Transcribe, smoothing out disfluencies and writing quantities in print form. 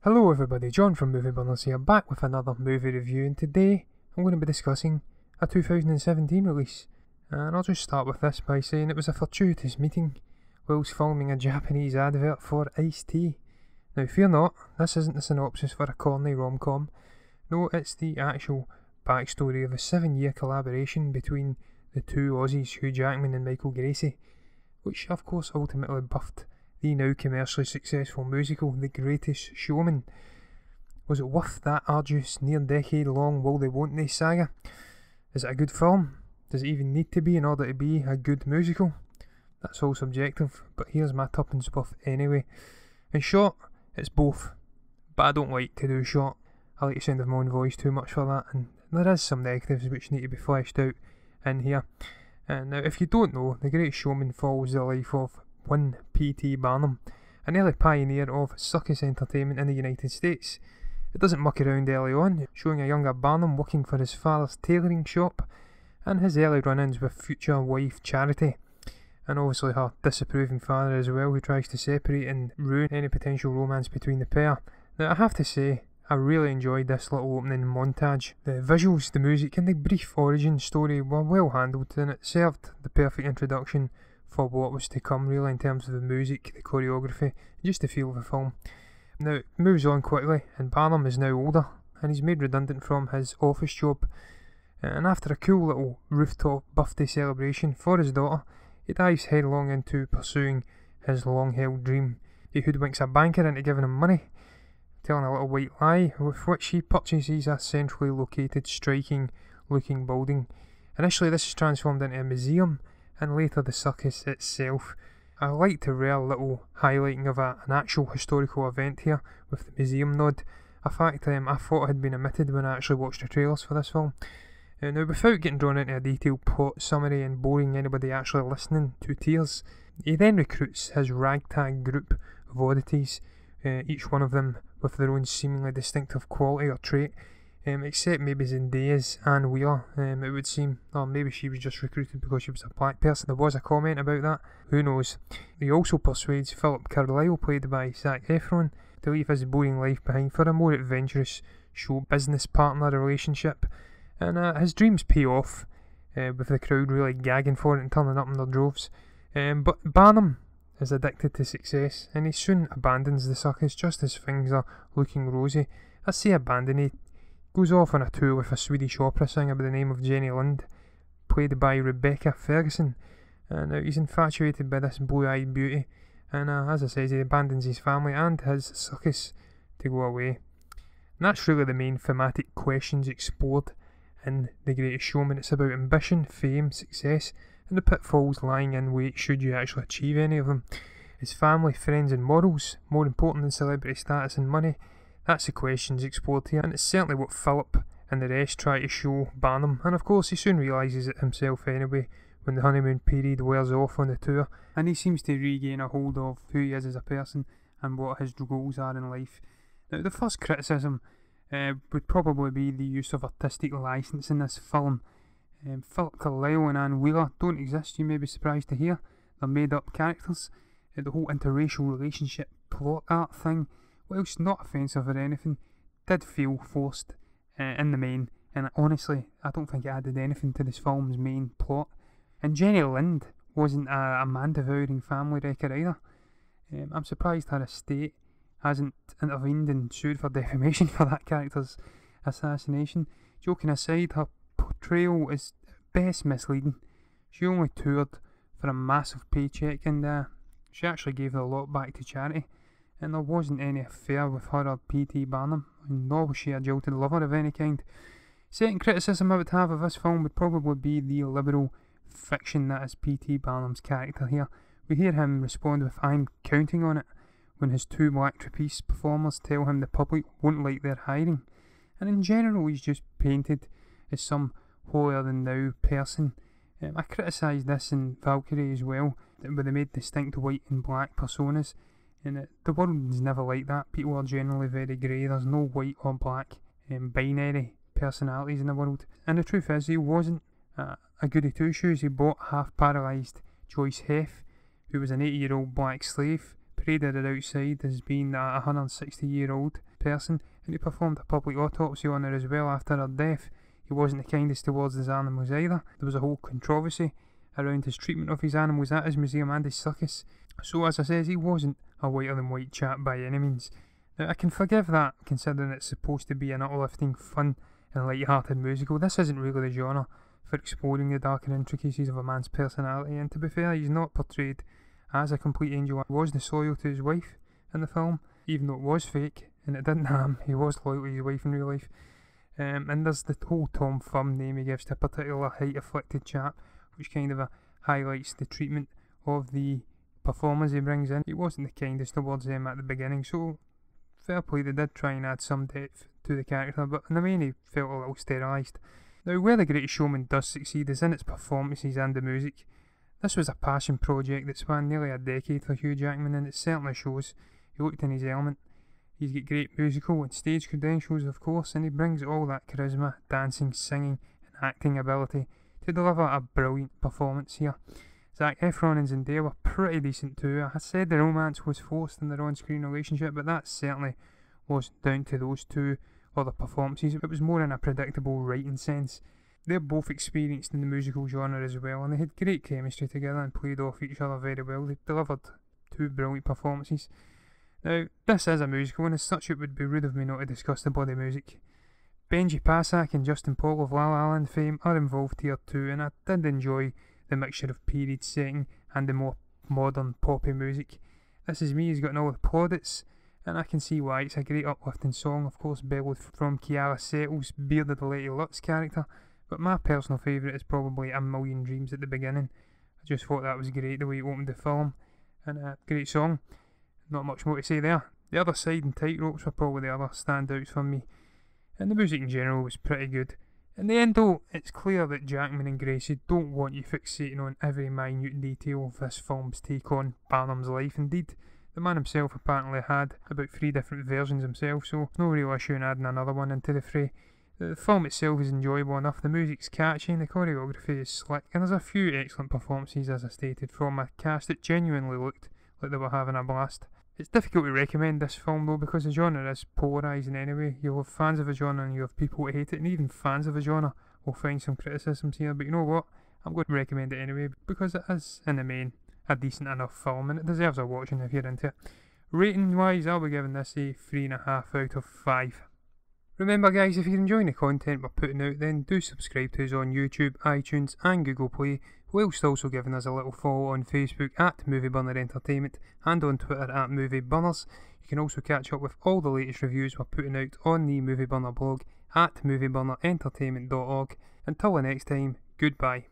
Hello everybody, John from Movie Burners here, back with another movie review, and today I'm going to be discussing a 2017 release. And I'll just start with this by saying it was a fortuitous meeting whilst filming a Japanese advert for iced tea. Now fear not, this isn't the synopsis for a corny rom-com. No, it's the actual backstory of a 7-year collaboration between the two Aussies, Hugh Jackman and Michael Gracie, which of course ultimately buffed the now commercially successful musical The Greatest Showman. Was it worth that arduous, near-decade-long will-they-won't-they saga? Is it a good film? Does it even need to be in order to be a good musical? That's all subjective, but here's my tuppence worth anyway. In short, it's both, but I don't like to do short. I like the sound of my own voice too much for that, and there is some negatives which need to be fleshed out in here. And now, if you don't know, The Greatest Showman follows the life of one P.T. Barnum, an early pioneer of circus entertainment in the United States. It doesn't muck around early on, showing a younger Barnum working for his father's tailoring shop, and his early run-ins with future wife Charity, and obviously her disapproving father as well, who tries to separate and ruin any potential romance between the pair. Now I have to say, I really enjoyed this little opening montage. The visuals, the music and the brief origin story were well handled, and it served the perfect introduction for what was to come really in terms of the music, the choreography, just the feel of the film. Now it moves on quickly, and Barnum is now older and he's made redundant from his office job, and after a cool little rooftop birthday celebration for his daughter, he dives headlong into pursuing his long-held dream. He hoodwinks a banker into giving him money, telling a little white lie, with which he purchases a centrally located, striking looking building. Initially this is transformed into a museum, and later the circus itself. I like the rare little highlighting of an actual historical event here with the museum nod, a fact I thought had been omitted when I actually watched the trailers for this film. Now without getting drawn into a detailed plot summary and boring anybody actually listening to tears, he then recruits his ragtag group of oddities, each one of them with their own seemingly distinctive quality or trait, except maybe Zendaya's Anne Wheeler, it would seem, or maybe she was just recruited because she was a black person. There was a comment about that, who knows. He also persuades Philip Carlyle, played by Zac Efron, to leave his boring life behind for a more adventurous show business partner relationship, and his dreams pay off, with the crowd really gagging for it and turning up in their droves. But Barnum is addicted to success, and he soon abandons the circus just as things are looking rosy. I say abandon, he goes off on a tour with a Swedish opera singer by the name of Jenny Lind, played by Rebecca Ferguson, and he's infatuated by this blue-eyed beauty, and as I said, he abandons his family and his circus to go away. And that's really the main thematic questions explored in The Greatest Showman. It's about ambition, fame, success, and the pitfalls lying in wait should you actually achieve any of them. Is family, friends and morals more important than celebrity status and money? That's the questions explored here, and it's certainly what Philip and the rest try to show Barnum, and of course he soon realises it himself anyway when the honeymoon period wears off on the tour, and he seems to regain a hold of who he is as a person and what his goals are in life. Now the first criticism would probably be the use of artistic licence in this film. Philip Carlyle and Anne Wheeler don't exist, you may be surprised to hear. They're made up characters. The whole interracial relationship plot art thing, whilst not offensive or anything, did feel forced in the main, and honestly I don't think it added anything to this film's main plot. And Jenny Lind wasn't a man-devouring family wrecker either. I'm surprised her estate hasn't intervened and sued for defamation for that character's assassination. Joking aside, her portrayal is best misleading. She only toured for a massive paycheck, and she actually gave the lot back to charity, and there wasn't any affair with her or P.T. Barnum, nor was she a jilted lover of any kind. Second criticism I would have of this film would probably be the liberal fiction that is P.T. Barnum's character here. We hear him respond with "I'm counting on it" when his two black trapeze performers tell him the public won't like their hiring, and in general he's just painted as some holier-than-thou person. I criticised this in Valkyrie as well, where they made distinct white and black personas, and the world is never like that. People are generally very grey. There's no white or black binary personalities in the world, and the truth is he wasn't a goody two-shoes. He bought half-paralysed Joyce Heth, who was an 80-year-old black slave, paraded her outside as being a 160-year-old person, and he performed a public autopsy on her as well after her death. He wasn't the kindest towards his animals either. There was a whole controversy around his treatment of his animals at his museum and his circus. So as I says, he wasn't a whiter than white chap by any means. Now I can forgive that, considering it's supposed to be an uplifting, fun and light-hearted musical. This isn't really the genre for exploring the darker intricacies of a man's personality, and to be fair, he's not portrayed as a complete angel. He was disloyal to his wife in the film, even though it was fake and it didn't harm. He was loyal to his wife in real life. And there's the whole Tom Thumb name he gives to a particular height-afflicted chap, which kind of highlights the treatment of the performers he brings in. He wasn't the kindest towards them at the beginning, so fair play, they did try and add some depth to the character, but in the main he felt a little sterilised. Now, where The Greatest Showman does succeed is in its performances and the music. This was a passion project that spanned nearly a decade for Hugh Jackman, and it certainly shows. He looked in his element. He's got great musical and stage credentials, of course, and he brings all that charisma, dancing, singing and acting ability to deliver a brilliant performance here. Efron and Zendaya were pretty decent too. I said the romance was forced in their on-screen relationship, but that certainly wasn't down to those two or their performances. It was more in a predictable writing sense. They're both experienced in the musical genre as well, and they had great chemistry together and played off each other very well. They delivered two brilliant performances. Now, this is a musical, and as such it would be rude of me not to discuss the body music. Benji Pasek and Justin Paul of La La Land fame are involved here too, and I did enjoy the mixture of period setting and the more modern poppy music. This Is Me has gotten all the plaudits, and I can see why. It's a great uplifting song, of course bellowed from Kiara Settle's bearded Letty Lutz character, but my personal favourite is probably A Million Dreams at the beginning. I just thought that was great, the way it opened the film, and a great song. Not much more to say there. The Other Side and Tightropes were probably the other standouts for me, and the music in general was pretty good. In the end though, it's clear that Jackman and Gracie don't want you fixating on every minute detail of this film's take on Barnum's life. Indeed, the man himself apparently had about 3 different versions himself, so no real issue in adding another one into the fray. The film itself is enjoyable enough, the music's catchy and the choreography is slick, and there's a few excellent performances, as I stated, from a cast that genuinely looked like they were having a blast. It's difficult to recommend this film though, because the genre is polarising anyway. You'll have fans of a genre and you have people who hate it, and even fans of a genre will find some criticisms here, but you know what, I'm going to recommend it anyway, because it is, in the main, a decent enough film, and it deserves a watching if you're into it. Rating wise, I'll be giving this a 3.5 out of 5. Remember guys, if you're enjoying the content we're putting out, then do subscribe to us on YouTube, iTunes and Google Play, whilst also giving us a little follow on Facebook at Movie Burner Entertainment and on Twitter at Movie Burners. You can also catch up with all the latest reviews we're putting out on the Movie Burner blog at movieburnerintertainment.org. Until the next time, goodbye.